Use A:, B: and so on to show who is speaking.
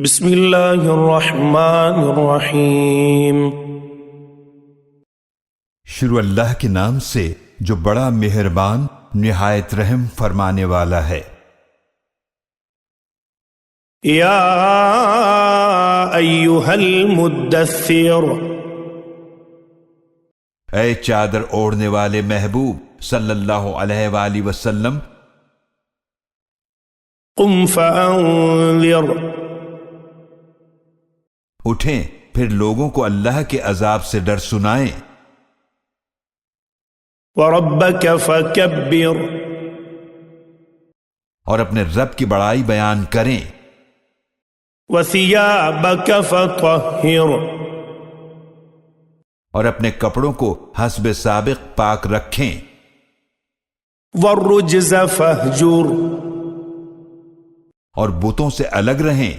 A: بسم اللہ الرحمن الرحیم۔
B: شروع اللہ کے نام سے جو بڑا مہربان نہایت رحم فرمانے والا ہے۔
A: یا ایھا المدثر،
B: اے چادر اوڑھنے والے محبوب صلی اللہ علیہ وآلہ وسلم،
A: قم فانذر،
B: اٹھیں پھر لوگوں کو اللہ کے عذاب سے ڈر سنائیں،
A: وربک فکبر،
B: اور اپنے رب کی بڑائی بیان کریں،
A: وثیابک فطہر،
B: اور اپنے کپڑوں کو حسب سابق پاک رکھیں،
A: والرجز فہجر،
B: اور بتوں سے الگ رہیں،